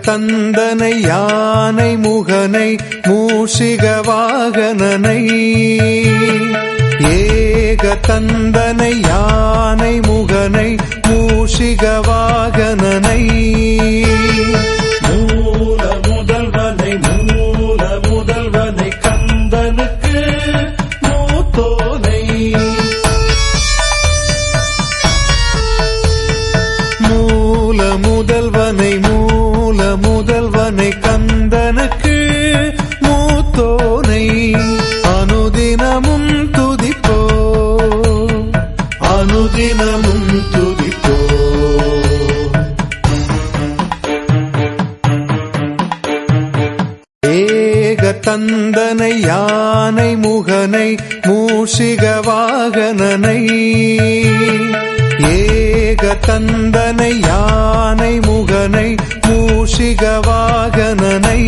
தந்தனை யானை முகனை மூஷிக வாகனனை ஏக தந்தனை யானை முகனை மூஷிக வாகனனை மூல முதல்வனை கந்தனுக்கு மூத்தோனை மூல முதல்வனை கந்தனுக்கு மூத்தோனை அனுதினமும் துதிப்போ ஏக தந்தனை யானை முகனை மூஷிக வாகனனை ஏக தந்தனை யானை முகனை மூஷிக வாகனனை